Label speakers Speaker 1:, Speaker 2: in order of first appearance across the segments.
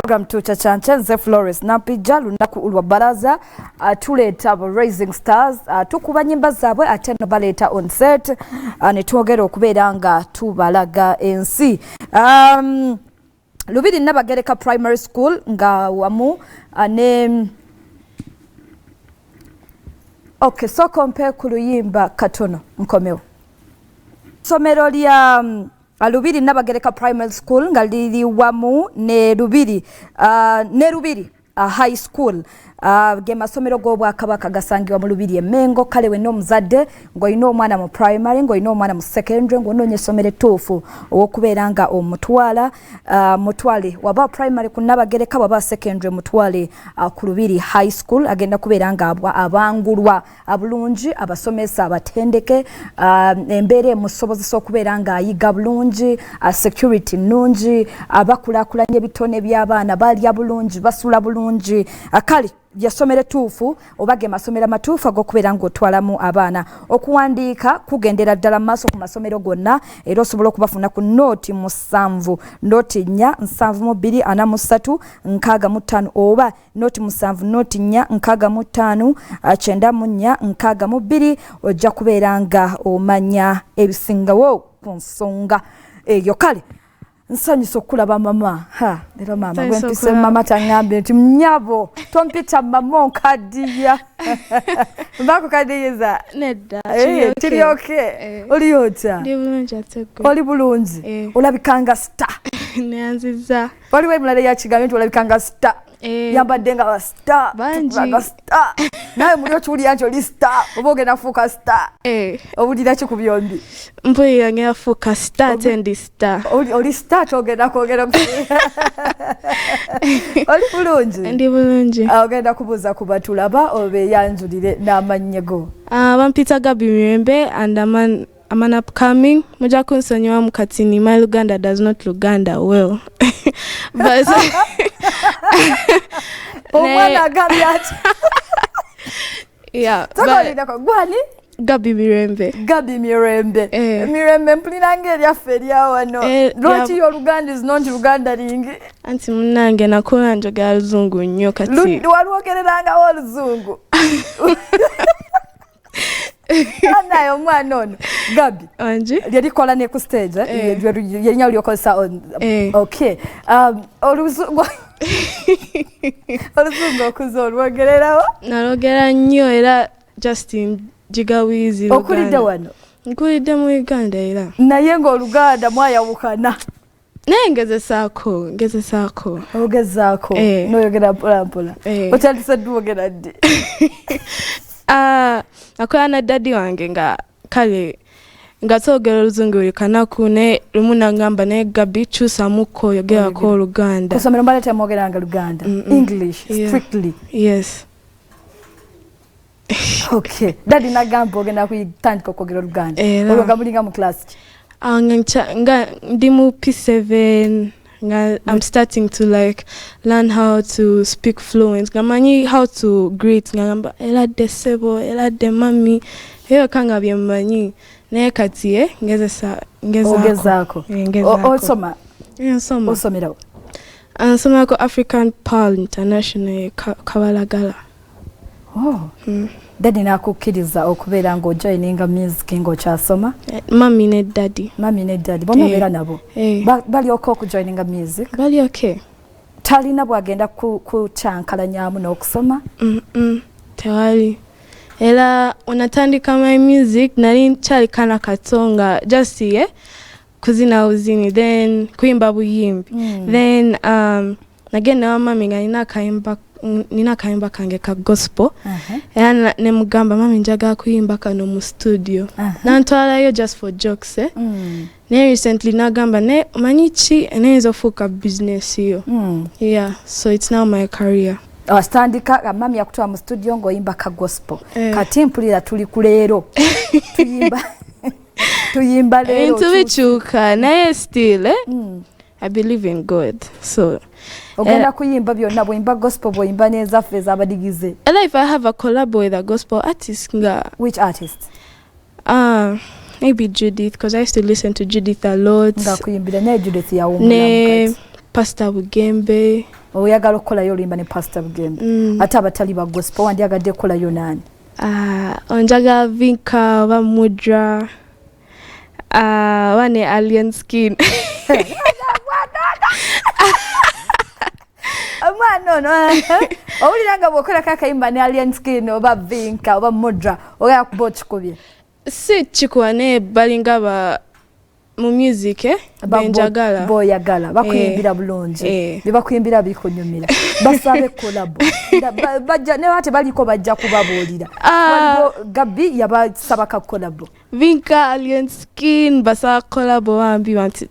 Speaker 1: Program tuchachanche nze Florence Nampijja lunaku lwa baraza tuleeta rising stars tukuba nyimba zaabwe ate no baleeta on set ne twogera okubeera nga tubalaga ensi. Lubiri Nabagereka Primary School nga wamu ne okay, so kompe ku luyimba katono nkomeo somero lya Lubiri Nabagereka Primary School nga liri wamu ne Lubiri High School ge masomero go bwakabaka gasangiwa mu Lubiri Emengo kale we no muzadde ngo ino omwana mu primary ngo ino omwana mu secondary ngo nonye somero tuufu okuberanga omutwala mutwale waba primary ku Nabagereka waba secondary mutwale ku Lubiri High School agenda kuberanga abangulwa abulungi abasomesa abatendeke embere musobozesa okuberanga ayiga bulungi security nungi abakulakulanye bitone by'abaana bali abulungi basula bulungi akali yasomere tuufu obage masomera matuufu agokubera ngo twalamu abaana okuwandiika kugendera ddala maaso ku masomero gonna era osobola okubafuna ku noti 7 noti 4 7 2 43 oba noti 7 noti 4 65 94 62 ojja kubeera nga omanya ebisingawo ku nsonga eyo kale nsanyusa okulaba mama lero mama gwempise mama tangambe nti mnyabo tompita mama onkadiya mbako kadiyeza
Speaker 2: nedda
Speaker 1: tiri okay oli ota
Speaker 2: ndi bulungi atego
Speaker 1: oli bulungi olabikanga star
Speaker 2: neanziza
Speaker 1: oli we mulale ya kigambo nti olabikanga star yambadde nga ba star
Speaker 2: banji
Speaker 1: star naye mulyo chuli yancho oli star oboge nafuka star obudira ki ku byombi
Speaker 2: mpulira ngeafuka star tendi star
Speaker 1: oli star togenda kwogera oli bulungi
Speaker 2: ndi bulungi
Speaker 1: ogenda kubuuza ku batulaba obe yanjulire n'amanyego
Speaker 2: bampita Gabbie Mirembe and I'm an upcoming muja kunsonyiwa mukatini my Luganda does not Luganda well but
Speaker 1: omwana Gabbie ati
Speaker 2: yeah
Speaker 1: but gwani
Speaker 2: Gabbie Mirembe
Speaker 1: Mirembe mpulira ng'eryaffe eryawano lwaki Oluganda is not Luganda lingi
Speaker 2: anti munange nakula njogera Luzungu nnyo kati
Speaker 1: walwogererangawo Oluzungu anayo omwana ono Gabbie
Speaker 2: anji
Speaker 1: yalikola ne ku stage yalinya olyokozesa okay Oluzungu okuza olwogererawo
Speaker 2: nalwogera nnyo era Justin jigawizi
Speaker 1: okulidde wano
Speaker 2: nkulidde mu Uganda era
Speaker 1: naye ng'Oluganda mwayawukana
Speaker 2: naye ngezesaako
Speaker 1: ogezaako noyogera mpolampola otandise dduwogera ddi
Speaker 2: nakola na daddy wange nga kale nga twogera Oluzungu buli kanaku ne lumu nagamba naye Gabbie kyusamuko yogerako Oluganda
Speaker 1: kusomera mbale temwogeranga Luganda English strictly
Speaker 2: yes
Speaker 1: okay daddy nagamba ogenda kuyitandika okwogera Oluganda olwoga mulinga mu class
Speaker 2: nga ndi mu P7 I'm starting to like learn how to speak fluent ngamanyi how to greet ngamba eladde sebo eladde mami eyo kanga byemmanyi naye kati ngezaako osomerawo nsoma ko African Pearl International Kabalagala
Speaker 1: daddy nakukkiriza okubeera ng'ojoininga music ng'okyasoma
Speaker 2: mami ne daddy
Speaker 1: bonna beera nabo bali okay okujoininga music
Speaker 2: bali okay
Speaker 1: talina bwagenda kukyankalanyamu n'okusoma
Speaker 2: tewali era onatandika my music nali nkyali kana katonga just kuzina uzini then kuyimba buyimbi then nagenda wa mami nga nina kayimba kange ka gospel era ne mugamba mami njaga kuyimba kano mu studio nantwalayo just for jokes ne recently nagamba ne manyichi enenzo fuka business yo yeah so it's now my career
Speaker 1: standika mami yakutwa mu studio ngoyimba ka gospel kati mpulira tuli kuleero tuyimba lero
Speaker 2: tubichuka naye still I believe in God so
Speaker 1: ogenda kuyimba byonna bwimba gospel bwimba neza feza abadigize
Speaker 2: if I have a collab with a gospel artist
Speaker 1: which artist
Speaker 2: maybe Judith because I used to listen to Judith a lot
Speaker 1: ngakuyimbira ne Judith ya
Speaker 2: Pastor Bugembe
Speaker 1: oyagala okolayo olimba ne Pastor Bugembe ate abatali ba gospel wandyagadde okolayo nani
Speaker 2: onjaga vinka ba mudra wane alien skin
Speaker 1: no owuliranga bwokola kakayimba ne alien skin oba vinka oba mudra oya kuba okikubye
Speaker 2: si kikuwa naye balinga ba mu music benjagala
Speaker 1: boyagala bakuyimbira bulungi bebakuyimbira bikunyumira basabe collabo bajja ne bate baliko bajja kubabuulira waliwo Gabbie yabasaba ka collabo
Speaker 2: vinka alien skin basa collabo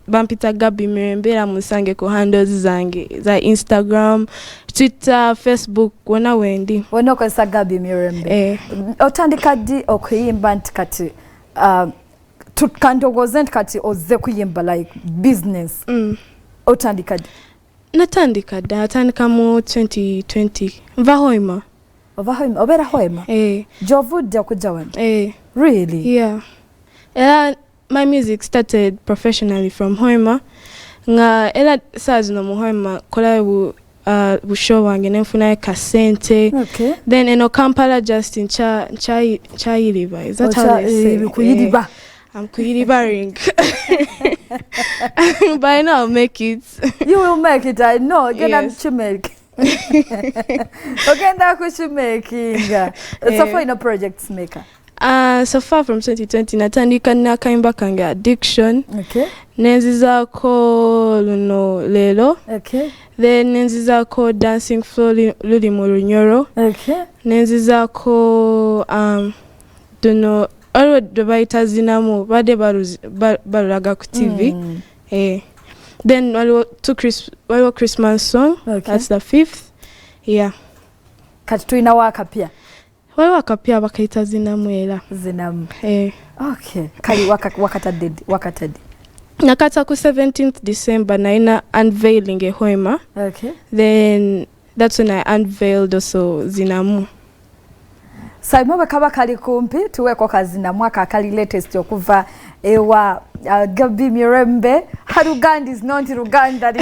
Speaker 2: bampita Gabbie Mirembe era musange ku handles zange za Instagram, Twitter, Facebook wona wendi
Speaker 1: wona okozesa Gabbie Mirembe otandika ddi okuyimba nti kati tukandogoze nti kati ozze kuyimba like business otandika ddi natandika mu 2020 nva Hoima obera Hoima gy'ovudde okujja wano really
Speaker 2: yeah my music started professionally from Hoima nga era saa zino mu Hoima kolayo bushow wange nenfunayo kasente then eno Kampala Justin chayiriba is that how they say I'm kuyiribaring but I know I'll make it.
Speaker 1: You will make it, I know. You're not chimake. Okay, that's what you're making. So far in a projects maker.
Speaker 2: So far from 2020 natandika nakaimba kange addiction.
Speaker 1: Okay.
Speaker 2: Nenzizako luno lelo.
Speaker 1: Okay.
Speaker 2: Then nenzizako dancing floor luli mu Runyoro.
Speaker 1: Okay.
Speaker 2: Nenzizako duno alwo debaita zinamu bade balulaga ku TV. Then waliwo Christmas song. That's the 5th. Yeah.
Speaker 1: Kati tuina wakapia.
Speaker 2: Waliwo akapia bakaita zinamu era.
Speaker 1: Zinamu. Okay. Kali wakatadi.
Speaker 2: Nakata ku 17th December naina unveiling e Hoima.
Speaker 1: Okay.
Speaker 2: Then that's when I unveiled also zinamu.
Speaker 1: Saimo bakaba kali kumpi tuweko kazina mwaka akali latest okuva ewa Gabbie Mirembe Haruganda is not Ruganda.